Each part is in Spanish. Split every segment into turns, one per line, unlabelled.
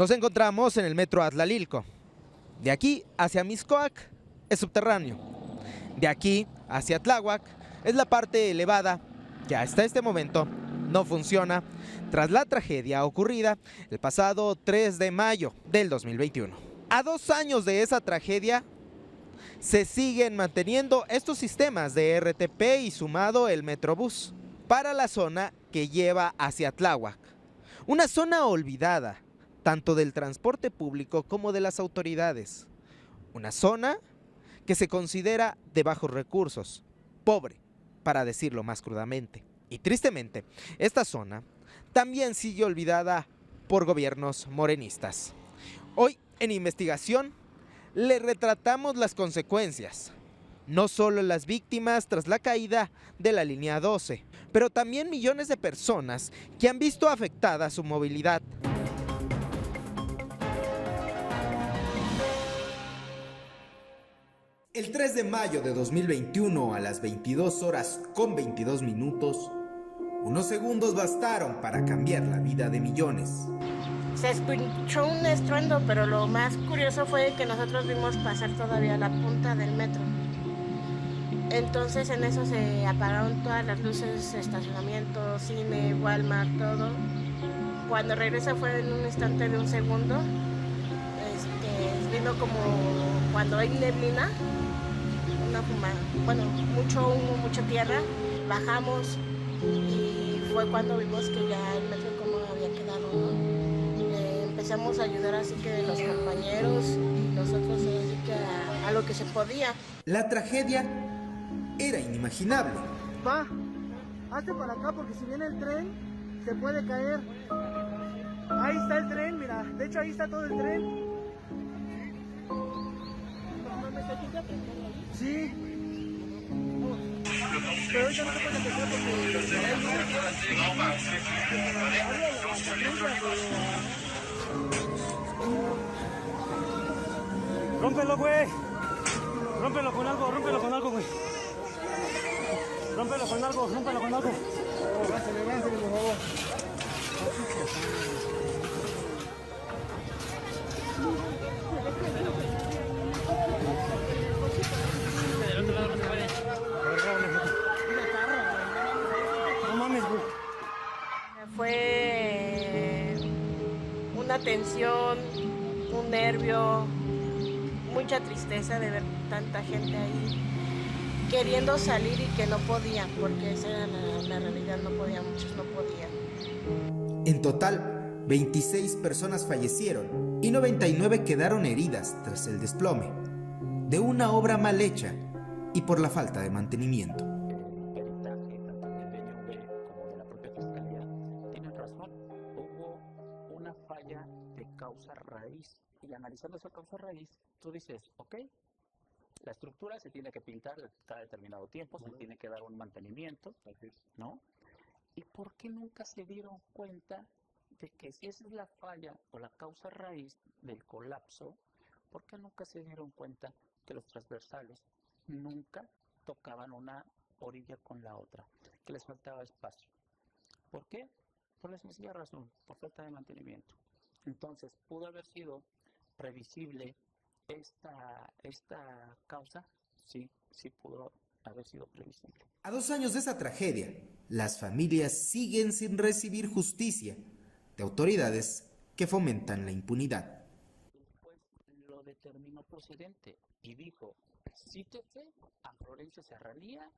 Nos encontramos en el metro Atlalilco. De aquí hacia Mixcoac es subterráneo. De aquí hacia Tláhuac es la parte elevada que hasta este momento no funciona tras la tragedia ocurrida el pasado 3 de mayo del 2021. A 2 años de esa tragedia se siguen manteniendo estos sistemas de RTP y sumado el Metrobús para la zona que lleva hacia Tláhuac. Una zona olvidada, tanto del transporte público como de las autoridades. Una zona que se considera de bajos recursos, pobre, para decirlo más crudamente. Y tristemente, esta zona también sigue olvidada por gobiernos morenistas. Hoy, en investigación, le retratamos las consecuencias. No solo las víctimas tras la caída de la línea 12, pero también millones de personas que han visto afectada su movilidad. El 3 de mayo de 2021 a las 22 horas con 22 minutos, unos segundos bastaron para cambiar la vida de millones.
Se escuchó un estruendo, pero lo más curioso fue que nosotros vimos pasar todavía la punta del metro. Entonces en eso se apagaron todas las luces, estacionamiento, cine, Walmart, todo. Cuando regresa fue en un instante de un segundo. Vino como cuando hay neblina, mucho humo, mucha tierra. Bajamos y fue cuando vimos que ya el metro como había quedado, ¿no? Empezamos a ayudar así que los compañeros y nosotros así que a lo que se podía.
La tragedia era inimaginable.
Va, hazte para acá porque si viene el tren se puede caer. Ahí está el tren, mira, de hecho ahí está todo el tren. Sí. Pero ahorita no se puede empezar porque... Rómpelo, güey. Rómpelo con algo, güey. Rómpelo con algo. Levántate, por favor. No mames, güey.
Fue una tensión, un nervio, mucha tristeza de ver tanta gente ahí queriendo salir y que no podían, porque esa era la realidad, no podían, muchos no podían.
En total, 26 personas fallecieron y 99 quedaron heridas tras el desplome de una obra mal hecha y por la falta de mantenimiento.
El peritaje tanto del DNV como de la propia fiscalía tienen razón. Hubo una falla de causa raíz y analizando esa causa raíz, tú dices, ok, la estructura se tiene que pintar cada determinado tiempo, se tiene que dar un mantenimiento, ¿no? ¿Y por qué nunca se dieron cuenta de que si esa es la falla o la causa raíz del colapso, por qué nunca se dieron cuenta que los transversales nunca tocaban una orilla con la otra, que les faltaba espacio? ¿Por qué? Por la sencilla razón, por falta de mantenimiento. Entonces, ¿pudo haber sido previsible esta causa? Sí pudo haber sido previsible.
A 2 años de esa tragedia, las familias siguen sin recibir justicia de autoridades que fomentan la impunidad.
Después lo determinó procedente y dijo, cítese a Florencio Serranía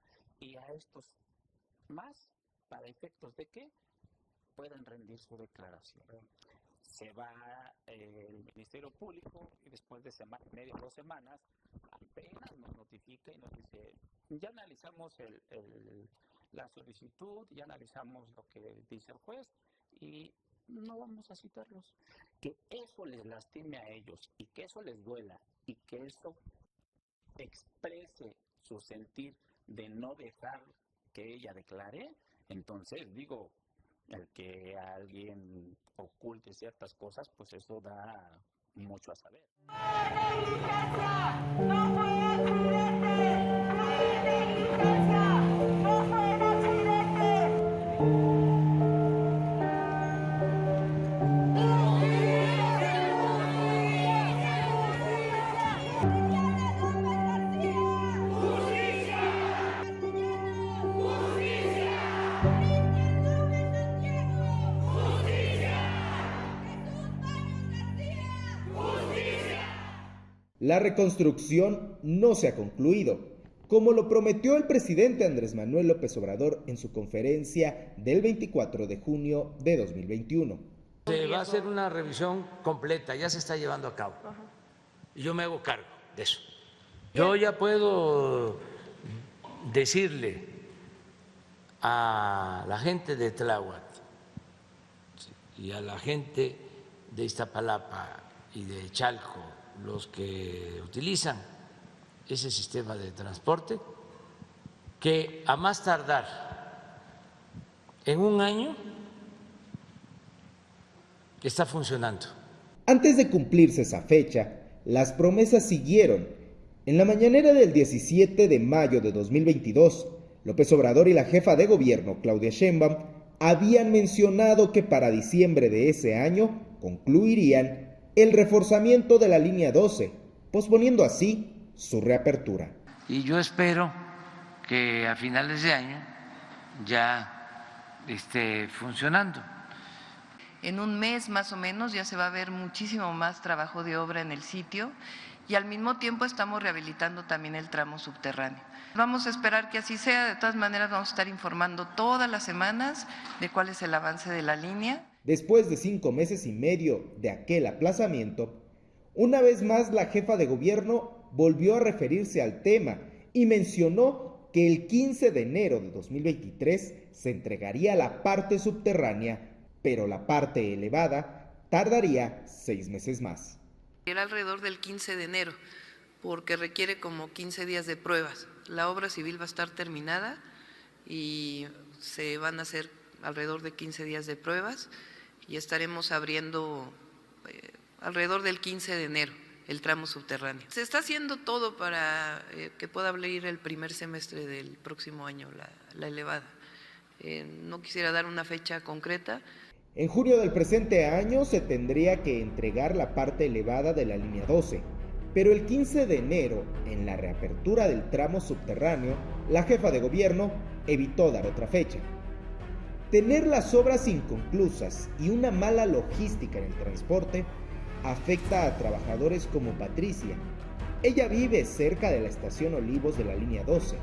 y a estos más para efectos de que puedan rendir su declaración. Se va el Ministerio Público y después de semana y media o 2 semanas apenas nos notifica y nos dice, ya analizamos la solicitud, ya analizamos lo que dice el juez y no vamos a citarlos. Que eso les lastime a ellos y que eso les duela y que eso exprese su sentir de no dejar que ella declare, entonces digo, el que alguien oculte ciertas cosas, pues eso da mucho a saber.
¡No fue accidente! ¡No fue negligencia! ¡No fue un accidente!
La reconstrucción no se ha concluido, como lo prometió el presidente Andrés Manuel López Obrador en su conferencia del 24 de junio de 2021.
Se va a hacer una revisión completa, ya se está llevando a cabo. Y yo me hago cargo de eso. Yo ya puedo decirle a la gente de Tláhuac y a la gente de Iztapalapa y de Chalco, los que utilizan ese sistema de transporte, que a más tardar en un año está funcionando.
Antes de cumplirse esa fecha, las promesas siguieron. En la mañanera del 17 de mayo de 2022, López Obrador y la jefa de gobierno, Claudia Sheinbaum, habían mencionado que para diciembre de ese año concluirían el reforzamiento de la línea 12, posponiendo así su reapertura.
Y yo espero que a finales de año ya esté funcionando.
En un mes más o menos ya se va a ver muchísimo más trabajo de obra en el sitio y al mismo tiempo estamos rehabilitando también el tramo subterráneo. Vamos a esperar que así sea, de todas maneras vamos a estar informando todas las semanas de cuál es el avance de la línea.
Después de 5 meses y medio de aquel aplazamiento, una vez más la jefa de gobierno volvió a referirse al tema y mencionó que el 15 de enero de 2023 se entregaría la parte subterránea, pero la parte elevada tardaría 6 meses más.
Era alrededor del 15 de enero, porque requiere como 15 días de pruebas. La obra civil va a estar terminada y se van a hacer alrededor de 15 días de pruebas y estaremos abriendo alrededor del 15 de enero el tramo subterráneo. Se está haciendo todo para que pueda abrir el primer semestre del próximo año la elevada. No quisiera dar una fecha concreta.
En junio del presente año se tendría que entregar la parte elevada de la línea 12, pero el 15 de enero, en la reapertura del tramo subterráneo, la jefa de gobierno evitó dar otra fecha. Tener las obras inconclusas y una mala logística en el transporte afecta a trabajadores como Patricia. Ella vive cerca de la estación Olivos de la línea 12.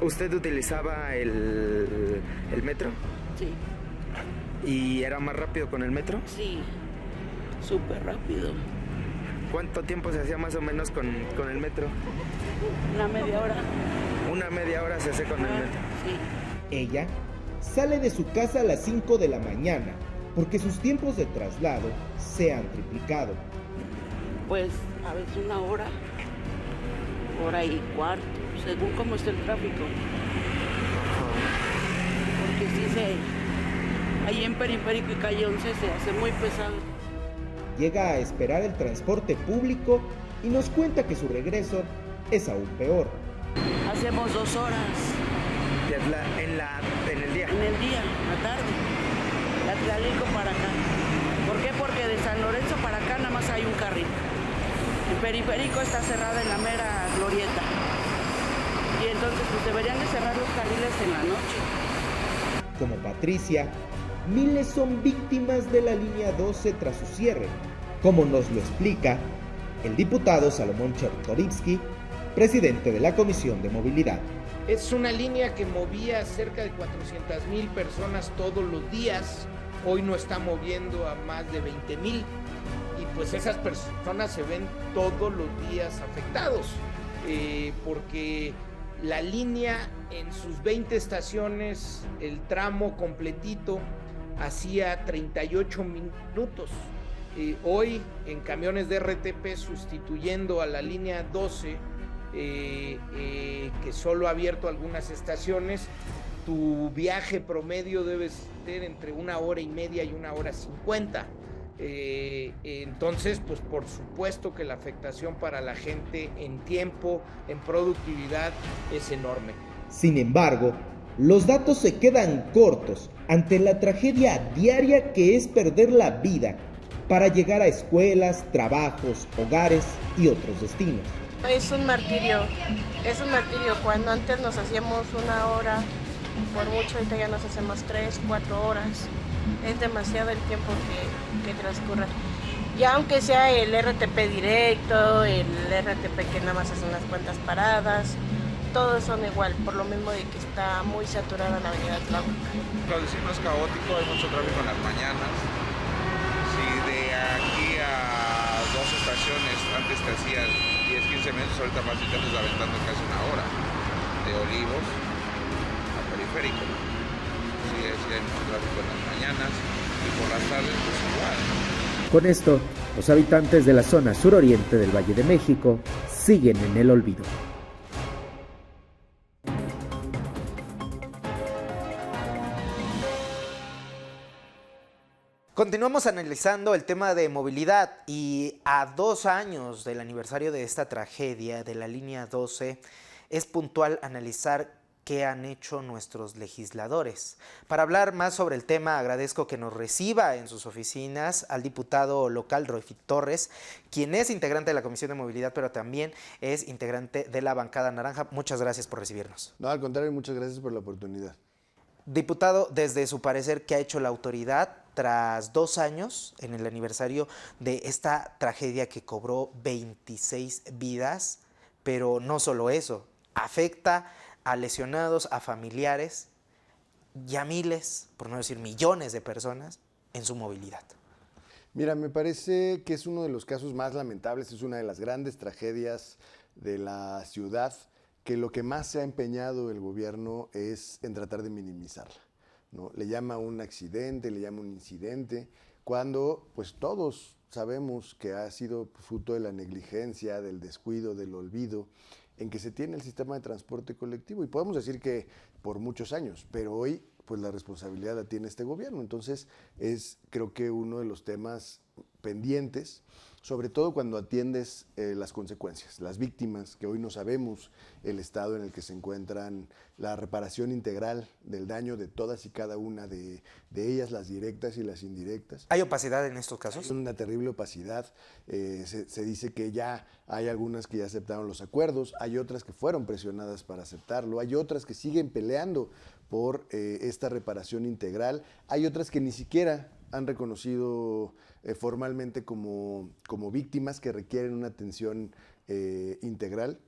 ¿Usted utilizaba el metro?
Sí.
¿Y era más rápido con el metro?
Sí, súper rápido.
¿Cuánto tiempo se hacía más o menos con el metro?
Una media hora.
Una media hora se hace con el metro.
Sí.
Ella sale de su casa a las 5 de la mañana porque sus tiempos de traslado se han triplicado.
Pues a veces una hora, hora y cuarto, según cómo esté el tráfico. Porque sí ahí en Periférico y Calle 11 se hace muy pesado.
Llega a esperar el transporte público y nos cuenta que su regreso es aún peor.
Hacemos 2 horas.
¿En el día?
En el día, la tarde. La Tlalilco para acá. ¿Por qué? Porque de San Lorenzo para acá nada más hay un carril. El Periférico está cerrada en la mera glorieta. Y entonces pues deberían de cerrar los carriles en la noche.
Como Patricia, miles son víctimas de la línea 12 tras su cierre, como nos lo explica el diputado Salomón Chertorivsky, presidente de la Comisión de Movilidad.
Es una línea que movía cerca de 400,000 personas todos los días. Hoy no está moviendo a más de 20,000 y pues esas personas se ven todos los días afectados porque la línea en sus 20 estaciones, el tramo completito hacía 38 minutos. Hoy en camiones de RTP sustituyendo a la línea 12 que solo ha abierto algunas estaciones, tu viaje promedio debe ser entre 1 hora y media y 1 hora 50. Entonces, pues por supuesto que la afectación para la gente en tiempo, en productividad, es enorme.
Sin embargo, los datos se quedan cortos ante la tragedia diaria que es perder la vida para llegar a escuelas, trabajos, hogares y otros destinos.
Es un martirio cuando antes nos hacíamos 1 hora, por mucho ahorita ya nos hacemos 3, 4 horas. Es demasiado el tiempo que transcurre. Ya aunque sea el RTP directo, el RTP que nada más hace unas cuantas paradas, todos son igual, por lo mismo de que está muy saturada la avenida Tláhuac.
Lo decimos caótico, hay mucho tráfico en las mañanas. Si de aquí a 2 estaciones antes te hacían 10-15 minutos, ahorita más te estás aventando casi una hora. De Olivos a Periférico. Sí, hay mucho tráfico en las mañanas y por las tardes pues igual.
Con esto, los habitantes de la zona suroriente del Valle de México siguen en el olvido.
Continuamos analizando el tema de movilidad y a 2 años del aniversario de esta tragedia de la línea 12 es puntual analizar qué han hecho nuestros legisladores. Para hablar más sobre el tema, agradezco que nos reciba en sus oficinas al diputado local Roifit Torres, quien es integrante de la Comisión de Movilidad, pero también es integrante de la bancada naranja. Muchas gracias por recibirnos.
No, al contrario, muchas gracias por la oportunidad.
Diputado, desde su parecer, ¿qué ha hecho la autoridad tras 2 años en el aniversario de esta tragedia que cobró 26 vidas? Pero no solo eso, afecta a lesionados, a familiares y a miles, por no decir millones de personas en su movilidad.
Mira, me parece que es uno de los casos más lamentables, es una de las grandes tragedias de la ciudad, que lo que más se ha empeñado el gobierno es en tratar de minimizarla, ¿no? Le llama un accidente, le llama un incidente, cuando pues todos sabemos que ha sido fruto de la negligencia, del descuido, del olvido, en que se tiene el sistema de transporte colectivo. Y podemos decir que por muchos años, pero hoy pues la responsabilidad la tiene este gobierno. Entonces es, creo que, uno de los temas pendientes, sobre todo cuando atiendes las consecuencias, las víctimas, que hoy no sabemos el estado en el que se encuentran, la reparación integral del daño de todas y cada una de ellas, las directas y las indirectas.
¿Hay opacidad en estos casos?
Hay una terrible opacidad. Se dice que ya hay algunas que ya aceptaron los acuerdos, hay otras que fueron presionadas para aceptarlo, hay otras que siguen peleando por esta reparación integral, hay otras que ni siquiera han reconocido formalmente como víctimas, que requieren una atención integral.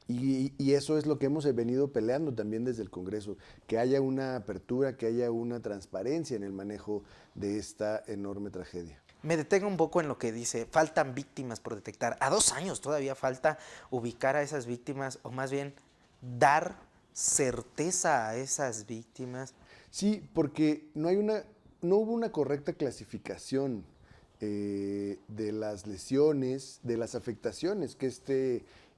Y eso es lo que hemos venido peleando también desde el Congreso, que haya una apertura, que haya una transparencia en el manejo de esta enorme tragedia.
Me detengo un poco en lo que dice, faltan víctimas por detectar. A 2 años todavía falta ubicar a esas víctimas, o más bien dar certeza a esas víctimas.
Sí, porque no hubo una correcta clasificación de las lesiones, de las afectaciones que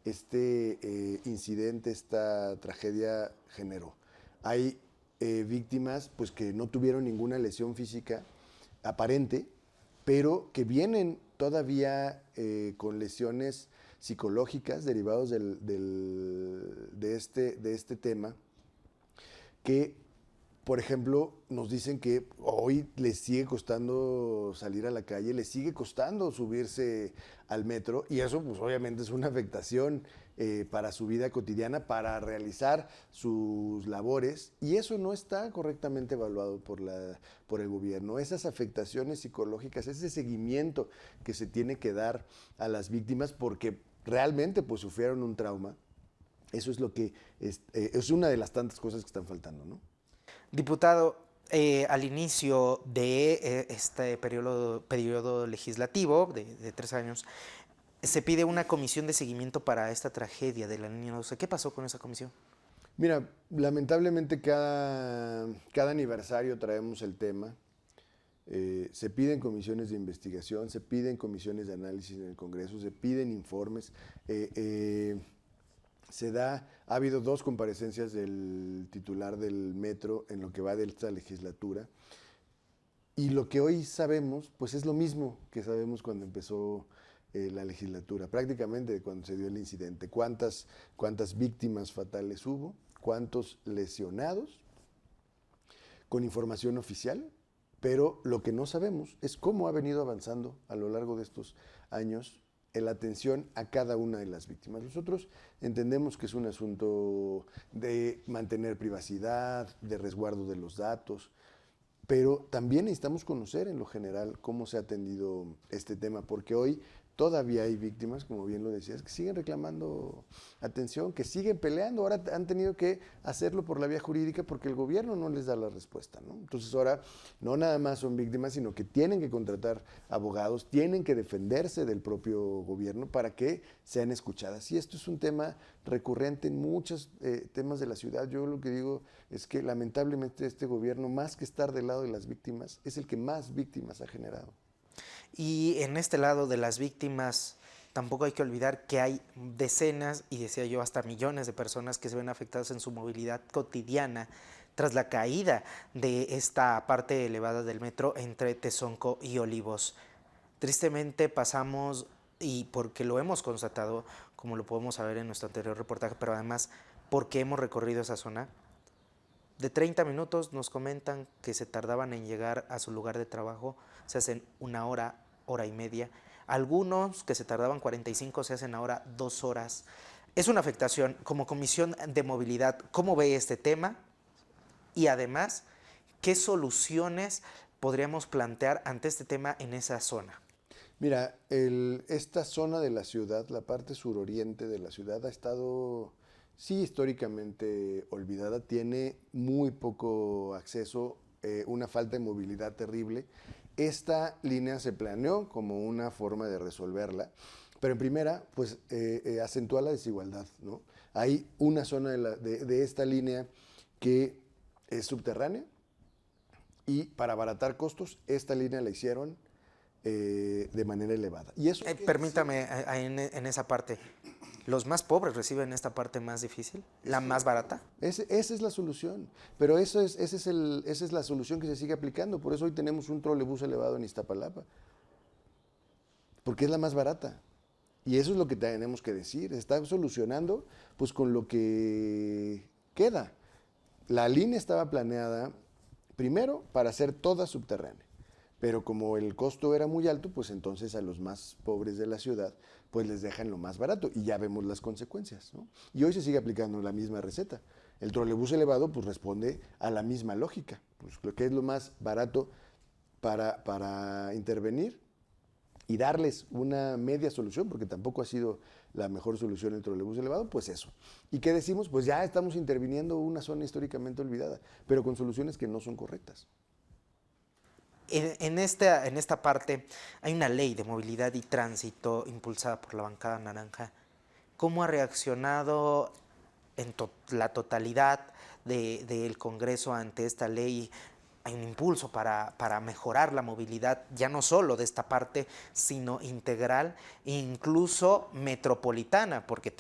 este incidente, esta tragedia generó. Hay víctimas pues, que no tuvieron ninguna lesión física aparente, pero que vienen todavía con lesiones psicológicas derivados de este tema, que, por ejemplo, nos dicen que hoy les sigue costando salir a la calle, les sigue costando subirse al metro, y eso pues obviamente es una afectación para su vida cotidiana, para realizar sus labores, y eso no está correctamente evaluado por el gobierno. Esas afectaciones psicológicas, ese seguimiento que se tiene que dar a las víctimas porque realmente pues sufrieron un trauma, eso es lo que es una de las tantas cosas que están faltando, ¿no?
Diputado, al inicio de este periodo legislativo de 3 años, se pide una comisión de seguimiento para esta tragedia de la línea 12. ¿Qué pasó con esa comisión?
Mira, lamentablemente cada aniversario traemos el tema. Se piden comisiones de investigación, se piden comisiones de análisis en el Congreso, se piden informes. Ha habido 2 comparecencias del titular del metro en lo que va de esta legislatura, y lo que hoy sabemos pues es lo mismo que sabemos cuando empezó la legislatura, prácticamente cuando se dio el incidente. ¿Cuántas víctimas fatales hubo? ¿Cuántos lesionados? Con información oficial, pero lo que no sabemos es cómo ha venido avanzando a lo largo de estos años la atención a cada una de las víctimas. Nosotros entendemos que es un asunto de mantener privacidad, de resguardo de los datos, pero también necesitamos conocer en lo general cómo se ha atendido este tema, porque hoy todavía hay víctimas, como bien lo decías, que siguen reclamando atención, que siguen peleando. Ahora han tenido que hacerlo por la vía jurídica porque el gobierno no les da la respuesta, ¿no? Entonces ahora no nada más son víctimas, sino que tienen que contratar abogados, tienen que defenderse del propio gobierno para que sean escuchadas. Y esto es un tema recurrente en muchos temas de la ciudad. Yo lo que digo es que lamentablemente este gobierno, más que estar del lado de las víctimas, es el que más víctimas ha generado.
Y en este lado de las víctimas, tampoco hay que olvidar que hay decenas, y decía yo hasta millones de personas que se ven afectadas en su movilidad cotidiana tras la caída de esta parte elevada del metro entre Tezonco y Olivos. Tristemente pasamos, y porque lo hemos constatado, como lo podemos saber en nuestro anterior reportaje, pero además porque hemos recorrido esa zona, de 30 minutos nos comentan que se tardaban en llegar a su lugar de trabajo, se hacen 1 hora, hora y media. Algunos que se tardaban 45 se hacen ahora 2 horas. Es una afectación. Como Comisión de Movilidad, ¿cómo ve este tema? Y además, ¿qué soluciones podríamos plantear ante este tema en esa zona?
Mira, esta zona de la ciudad, la parte suroriente de la ciudad, ha estado, sí, históricamente olvidada, tiene muy poco acceso, una falta de movilidad terrible. Esta línea se planeó como una forma de resolverla, pero en primera, pues acentúa la desigualdad, ¿no? Hay una zona de esta línea que es subterránea y para abaratar costos, esta línea la hicieron de manera elevada. Y eso
permítame, en esa parte, ¿los más pobres reciben esta parte más difícil? ¿La más barata?
Esa es la solución, pero esa es la solución que se sigue aplicando. Por eso hoy tenemos un trolebús elevado en Iztapalapa, porque es la más barata. Y eso es lo que tenemos que decir. Está solucionando pues con lo que queda. La línea estaba planeada primero para hacer toda subterránea. Pero como el costo era muy alto, pues entonces a los más pobres de la ciudad, pues les dejan lo más barato y ya vemos las consecuencias, ¿no? Y hoy se sigue aplicando la misma receta. El trolebús elevado pues responde a la misma lógica, pues lo que es lo más barato para intervenir y darles una media solución, porque tampoco ha sido la mejor solución el trolebús elevado, pues eso. ¿Y qué decimos? Pues ya estamos interviniendo una zona históricamente olvidada, pero con soluciones que no son correctas.
En esta parte hay una ley de movilidad y tránsito impulsada por la bancada naranja. ¿Cómo ha reaccionado la totalidad del Congreso ante esta ley? Hay un impulso para mejorar la movilidad, ya no solo de esta parte, sino integral e incluso metropolitana, porque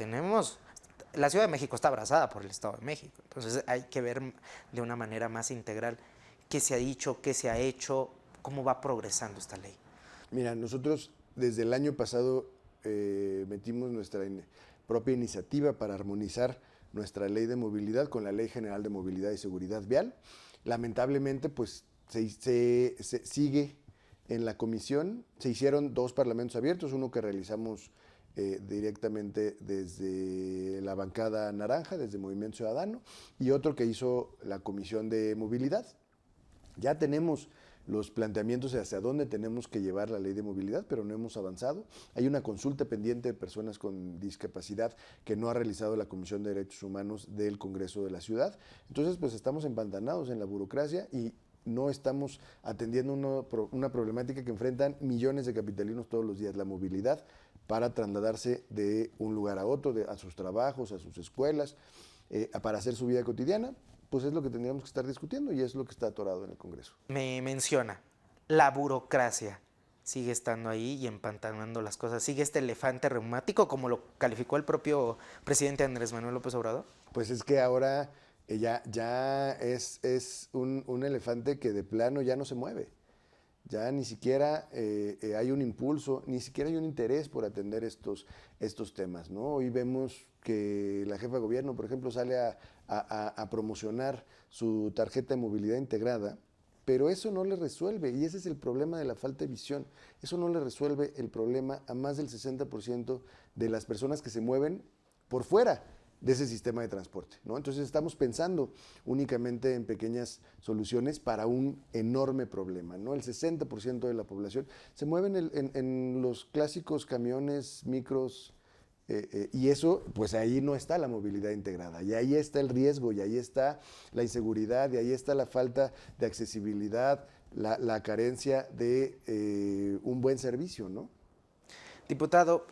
la Ciudad de México está abrazada por el Estado de México, entonces hay que ver de una manera más integral qué se ha dicho, qué se ha hecho, cómo va progresando esta ley.
Mira, nosotros desde el año pasado metimos nuestra propia iniciativa para armonizar nuestra ley de movilidad con la Ley General de Movilidad y Seguridad Vial. Lamentablemente, pues se sigue en la comisión. Se hicieron 2 parlamentos abiertos, uno que realizamos directamente desde la bancada naranja, desde Movimiento Ciudadano, y otro que hizo la Comisión de Movilidad. Ya tenemos los planteamientos de hacia dónde tenemos que llevar la ley de movilidad, pero no hemos avanzado. Hay una consulta pendiente de personas con discapacidad que no ha realizado la Comisión de Derechos Humanos del Congreso de la Ciudad. Entonces, pues estamos empantanados en la burocracia y no estamos atendiendo una problemática que enfrentan millones de capitalinos todos los días, la movilidad para trasladarse de un lugar a otro, a sus trabajos, a sus escuelas, para hacer su vida cotidiana. Pues es lo que tendríamos que estar discutiendo y es lo que está atorado en el Congreso.
Me menciona, la burocracia sigue estando ahí y empantanando las cosas. ¿Sigue este elefante reumático, como lo calificó el propio presidente Andrés Manuel López Obrador?
Pues es que ahora ya es un elefante que de plano ya no se mueve. Ya ni siquiera hay un impulso, ni siquiera hay un interés por atender estos temas, ¿no? Hoy vemos que la jefa de gobierno, por ejemplo, sale a promocionar su tarjeta de movilidad integrada, pero eso no le resuelve, y ese es el problema de la falta de visión. Eso no le resuelve el problema a más del 60% de las personas que se mueven por fuera de ese sistema de transporte, ¿no? Entonces estamos pensando únicamente en pequeñas soluciones para un enorme problema, ¿no? El 60% de la población se mueve en los clásicos camiones, micros, y eso, pues ahí no está la movilidad integrada, y ahí está el riesgo, y ahí está la inseguridad, y ahí está la falta de accesibilidad, la carencia de un buen servicio, ¿no?
Diputado,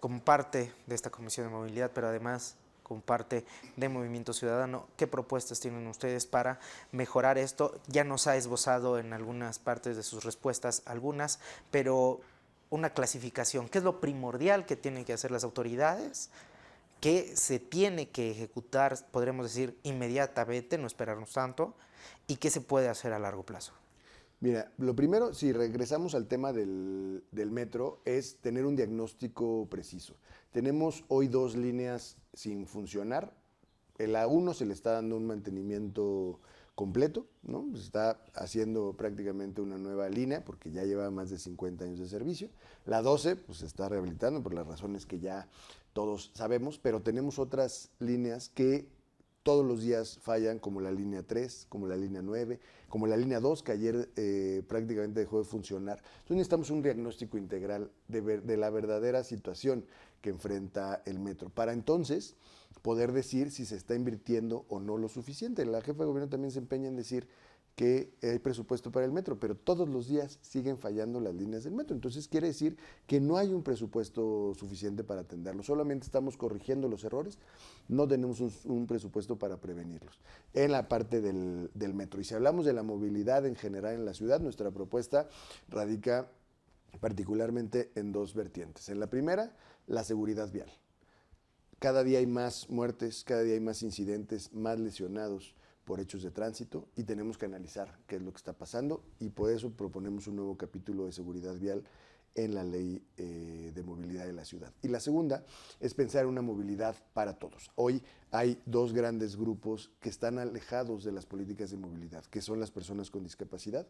como parte de esta Comisión de Movilidad, pero además como parte de Movimiento Ciudadano, ¿qué propuestas tienen ustedes para mejorar esto? Ya nos ha esbozado en algunas partes de sus respuestas algunas, pero una clasificación, ¿qué es lo primordial que tienen que hacer las autoridades? ¿Qué se tiene que ejecutar, podremos decir, inmediatamente, no esperarnos tanto? ¿Y qué se puede hacer a largo plazo?
Mira, lo primero, si regresamos al tema del metro, es tener un diagnóstico preciso. Tenemos hoy 2 líneas sin funcionar. En la 1 se le está dando un mantenimiento completo, ¿no? Se está haciendo prácticamente una nueva línea porque ya lleva más de 50 años de servicio. La 12 pues, se está rehabilitando por las razones que ya todos sabemos, pero tenemos otras líneas que todos los días fallan, como la línea 3, como la línea 9, como la línea 2, que ayer prácticamente dejó de funcionar. Entonces necesitamos un diagnóstico integral de la verdadera situación que enfrenta el metro, para entonces poder decir si se está invirtiendo o no lo suficiente. La jefa de gobierno también se empeña en decir que hay presupuesto para el metro, pero todos los días siguen fallando las líneas del metro. Entonces quiere decir que no hay un presupuesto suficiente para atenderlo, solamente estamos corrigiendo los errores, no tenemos un presupuesto para prevenirlos en la parte del metro. Y si hablamos de la movilidad en general en la ciudad, nuestra propuesta radica particularmente en 2 vertientes. En la primera, la seguridad vial. Cada día hay más muertes, cada día hay más incidentes, más lesionados por hechos de tránsito, y tenemos que analizar qué es lo que está pasando, y por eso proponemos un nuevo capítulo de seguridad vial en la ley de movilidad de la ciudad. Y la segunda es pensar en una movilidad para todos. Hoy hay 2 grandes grupos que están alejados de las políticas de movilidad, que son las personas con discapacidad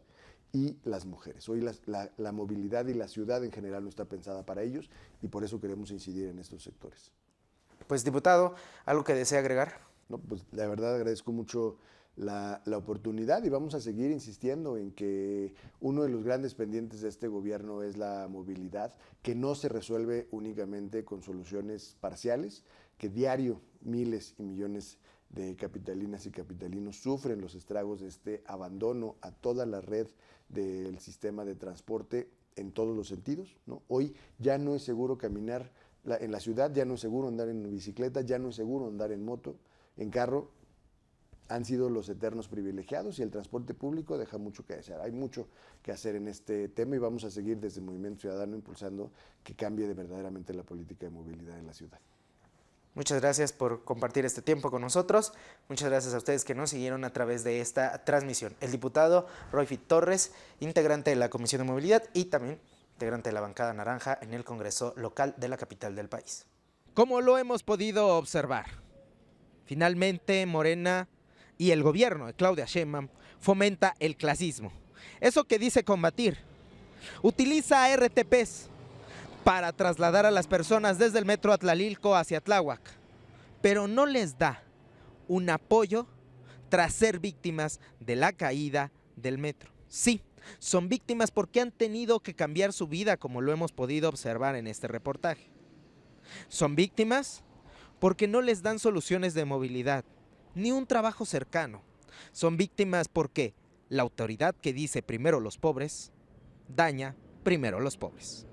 y las mujeres. Hoy la movilidad y la ciudad en general no está pensada para ellos, y por eso queremos incidir en estos sectores.
Pues, diputado, ¿algo que desea agregar?
No, pues la verdad agradezco mucho la oportunidad, y vamos a seguir insistiendo en que uno de los grandes pendientes de este gobierno es la movilidad, que no se resuelve únicamente con soluciones parciales, que diario miles y millones de capitalinas y capitalinos sufren los estragos de este abandono a toda la red del sistema de transporte en todos los sentidos, ¿no? Hoy ya no es seguro caminar en la ciudad, ya no es seguro andar en bicicleta, ya no es seguro andar en moto, en carro. Han sido los eternos privilegiados, y el transporte público deja mucho que desear. Hay mucho que hacer en este tema, y vamos a seguir desde el Movimiento Ciudadano impulsando que cambie verdaderamente la política de movilidad en la ciudad.
Muchas gracias por compartir este tiempo con nosotros. Muchas gracias a ustedes que nos siguieron a través de esta transmisión. El diputado Royfit Torres, integrante de la Comisión de Movilidad y también integrante de la bancada naranja en el Congreso local de la capital del país.
Como lo hemos podido observar, finalmente Morena y el gobierno de Claudia Sheinbaum fomenta el clasismo. Eso que dice combatir. Utiliza RTPs para trasladar a las personas desde el metro Atlalilco hacia Tláhuac, pero no les da un apoyo tras ser víctimas de la caída del metro. Sí, son víctimas porque han tenido que cambiar su vida, como lo hemos podido observar en este reportaje. Son víctimas porque no les dan soluciones de movilidad, ni un trabajo cercano. Son víctimas porque la autoridad que dice primero los pobres, daña primero los pobres.